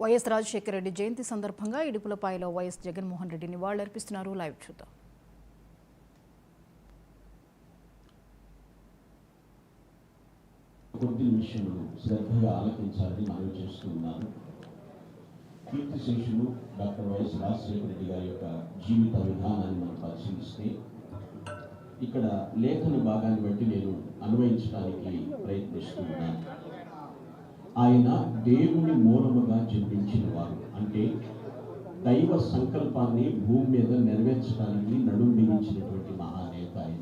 YS Rajasekhara Reddy జయంతి సందర్భంగా ఇడుపులపాయలో YS Jaganmohan Reddy నివాళులర్పిస్తున్నారు. Live చూద్దాం. కొద్ది నిమిషములు శ్రద్ధగా ఆలకించాలని మనవి చేస్తున్నాను. కీర్తిశేషులు డాక్టర్ వైఎస్ రాజశేఖర రెడ్డి గారి యొక్క జీవిత విధానాన్ని మనం పరిశీలిస్తే ఇక్కడ లేఖన భాగాన్ని బట్టి నేను అన్వయించడానికి ప్రయత్నిస్తున్నాను. ఆయన దేవుని మూలముగా జన్మించిన వారు, అంటే దైవ సంకల్పాన్ని భూమి మీద నెరవేర్చడానికి నడుం బిగించినటువంటి మహానేత ఆయన.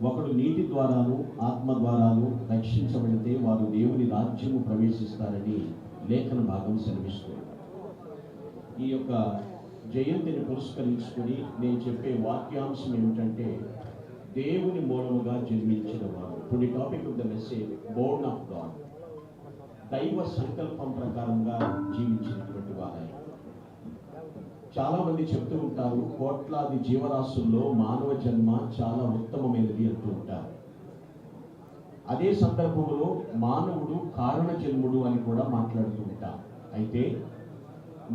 ఒకడు నీటి ద్వారాను ఆత్మ ద్వారాను రక్షించబడితే వారు దేవుని రాజ్యము ప్రవేశిస్తారని లేఖన భాగం సెలవిస్తుంది. ఈ యొక్క జయంతిని పురస్కరించుకొని నేను చెప్పే వాక్యాంశం ఏమిటంటే దేవుని మూలముగా జన్మించిన వారు. To the topic of the message Born of God. దైవ సంకల్పం ప్రకారంగా జీవించినటువంటి వారు. చాలా మంది చెప్తూ ఉంటారు, కోట్లాది జీవరాశుల్లో మానవ జన్మ చాలా ఉత్తమమైనది అంటూ ఉంటారు. అదే సందర్భంలో మానవుడు కారణ జన్ముడు అని కూడా మాట్లాడుతూ ఉంటారు. అయితే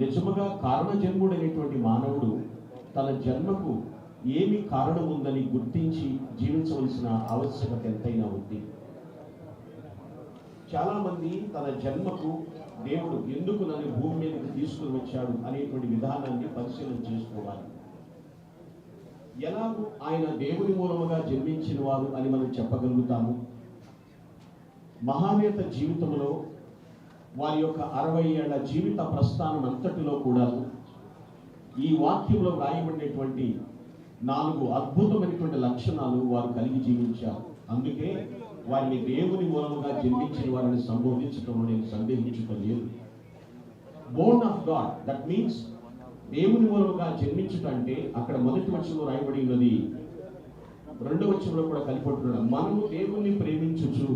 నిజముగా కారణ జన్ముడు అనేటువంటి మానవుడు తన జన్మకు ఏమి కారణం ఉందని గుర్తించి జీవించవలసిన ఆవశ్యకత ఎంతైనా ఉంది. చాలా మంది తన జన్మకు దేవుడు ఎందుకు నన్ను భూమి మీదకి తీసుకుని వచ్చాడు అనేటువంటి విధానాన్ని పరిశీలన చేసుకోవాలి. ఎలాగూ ఆయన దేవుని మూలముగా జన్మించిన వారు అని మనం చెప్పగలుగుతాము. మహానేత జీవితంలో వారి యొక్క 60 ఏళ్ల జీవిత ప్రస్థానం అంతటిలో కూడా ఈ వాక్యంలో వ్రాయబడినటువంటి 4 అద్భుతమైనటువంటి లక్షణాలు వారు కలిగి జీవించారు. అందుకే వారిని దేవుని మూలముగా జన్మించిన వారిని సంబోధించడంలో నేను సందేహించుకోలేదు. Born of God, that means దేవుని మూలముగా జన్మించుట అంటే అక్కడ మొదటి వచనంలో రాయబడి ఉన్నది, రెండవ వచనంలో కూడా కలిపడుతున్నాడు, మనము దేవుణ్ణి ప్రేమించుచు.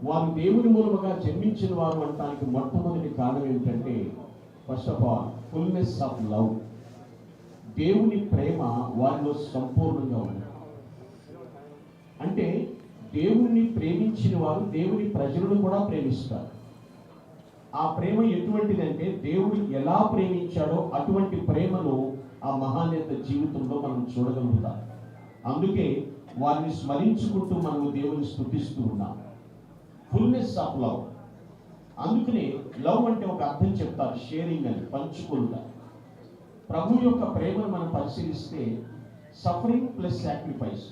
వారు దేవుని మూలముగా జన్మించిన వారు అనడానికి మొట్టమొదటి కారణం ఏమిటంటే first of all fullness of love. దేవుని ప్రేమ వారిలో సంపూర్ణంగా ఉంది. అంటే దేవుణ్ణి ప్రేమించిన వారు దేవుని ప్రజలను కూడా ప్రేమిస్తారు. ఆ ప్రేమ ఎటువంటిదంటే దేవుడు ఎలా ప్రేమించాడో అటువంటి ప్రేమను ఆ మహానేత జీవితంలో మనం చూడగలుగుతాం. అందుకే వారిని స్మరించుకుంటూ మనము దేవుని స్తుతిస్తూ ఉన్నాం. Fullness of love. అందుకనే లవ్ అంటే ఒక అర్థం చెప్తారు, షేరింగ్ అని, పంచుకుంటా. ప్రభు యొక్క ప్రేమను మనం పరిశీలిస్తే సఫరింగ్ ప్లస్ సాక్రిఫైస్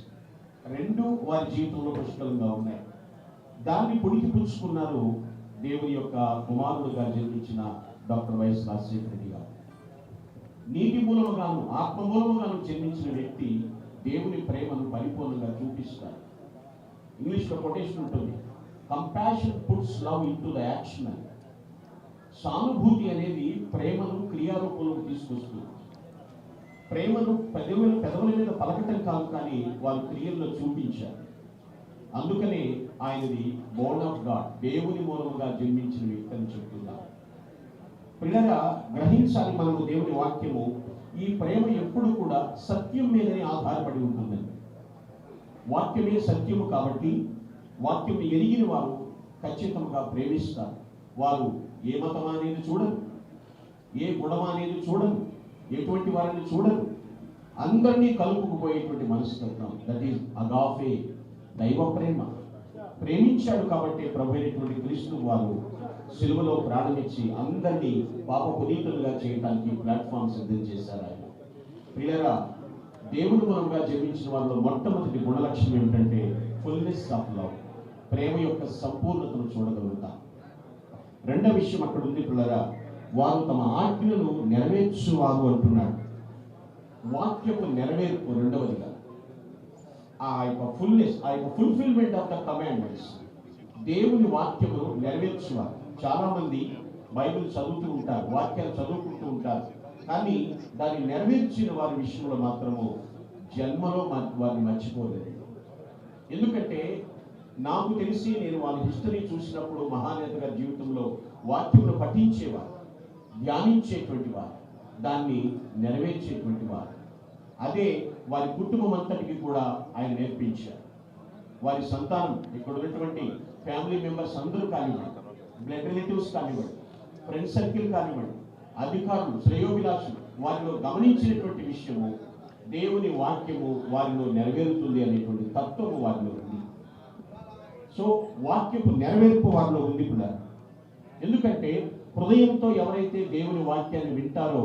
రెండు వారి జీవితంలో పుష్కలంగా ఉన్నాయి. దాన్ని పుడికి పుచ్చుకున్నారు దేవుని యొక్క కుమారుడుగా జన్మించిన డాక్టర్ వైఎస్ రాజశేఖర రెడ్డి గారు. నీటి మూలముగాను ఆత్మ మూలముగాను జన్మించిన వ్యక్తి దేవుని ప్రేమను పరిపూర్ణంగా చూపిస్తారు. ఇంగ్లీష్లో కొటేషన్ ఉంటుంది, compassion puts love into the action అని. సానుభూతి అనేది ప్రేమను క్రియారూపంలో తీసుకొస్తుంది. ప్రేమను పెదవుల మీద పలకటం కాదు, కానీ వారు క్రియల్లో చూపించారు. అందుకనే ఆయనది బోర్న్ ఆఫ్ గాడ్, దేవుని మూలముగా జన్మించిన వ్యక్తి అని చెప్తున్నారు. పిల్లగా గ్రహించాలి మనము దేవుని వాక్యము. ఈ ప్రేమ ఎప్పుడు కూడా సత్యం మీదనే ఆధారపడి ఉంటుందండి. వాక్యమే సత్యము కాబట్టి వాక్యం ఎరిగిన వారు ఖచ్చితంగా ప్రేమిస్తారు. వారు ఏ మతం అనేది చూడరు, ఏ గుణం అనేది చూడరు, ఎటువంటి వారిని చూడరు. అందరినీ కలుపుకుపోయేటువంటి మనస్తత్వం, దట్ ఈస్ అగాఫే, దైవ ప్రేమ. ప్రేమించాడు కాబట్టి ప్రభు అయినటువంటి క్రీస్తు వారు సిలువలో ప్రాణమిచ్చి అందరినీ పాప పునీతులుగా చేయడానికి ప్లాట్ఫామ్ సిద్ధం చేశారు ఆయన. ప్రియరా, దేవుని మూలంగా జన్మించిన వారిలో మొట్టమొదటి గుణలక్షణం ఏమిటంటే ఫుల్నెస్ ఆఫ్ లవ్, ప్రేమ యొక్క సంపూర్ణతను చూడగలుగుతాం. రెండవ విషయం అక్కడ ఉంది పిల్లరా, వారు తమ ఆజ్ఞలను నెరవేర్చువారు అంటున్నాడు. వాక్యపు నెరవేర్పు రెండవదిగా, ఆ యొక్క ఫుల్నెస్, ఆ యొక్క ఫుల్ఫిల్మెంట్ ఆఫ్ ద కమాండ్మెంట్స్, దేవుని వాక్యమును నెరవేర్చువారు. చాలా మంది బైబిల్ చదువుతూ ఉంటారు, వాక్యాలు చదువుకుంటూ ఉంటారు, కానీ దాన్ని నెరవేర్చిన వారి విషయంలో మాత్రము జన్మలో వారిని మర్చిపోలేదు. ఎందుకంటే నాకు తెలిసి నేను వాళ్ళ హిస్టరీ చూసినప్పుడు మహానేత గారి జీవితంలో వాక్యమును పఠించేవారు, ధ్యానించేటువంటి వారు, దాన్ని నెరవేర్చేటువంటి వారు. అదే వారి కుటుంబం అంతటికి కూడా ఆయన నేర్పించారు. వారి సంతానం, ఇక్కడ ఉన్నటువంటి ఫ్యామిలీ మెంబర్స్ అందరూ కానివ్వండి, బ్లడ్ రిలేటివ్స్ కానివ్వండి, ఫ్రెండ్ సర్కిల్ కానివ్వండి, అధికారులు, శ్రేయోభిలాషులు వారిలో గమనించినటువంటి విషయము దేవుని వాక్యము వారిలో నెరవేరుతుంది అనేటువంటి తత్వము వారిలో ఉంది. సో వాక్యపు నెరవేర్పు వారిలో ఉంది కూడా. ఎందుకంటే హృదయంతో ఎవరైతే దేవుని వాక్యాన్ని వింటారో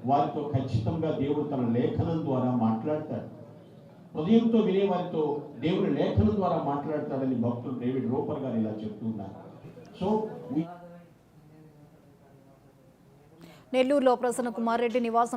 వారితో ఖచ్చితంగా దేవుడు తన లేఖనం ద్వారా మాట్లాడతాడు. హృదయంతో వినే వారితో దేవుని లేఖనం ద్వారా మాట్లాడతాడని భక్తుడు డేవిడ్ రోపర్ గారు ఇలా చెప్తున్నారు. సో నెల్లూరులో ప్రసన్న కుమార్ రెడ్డి నివాసం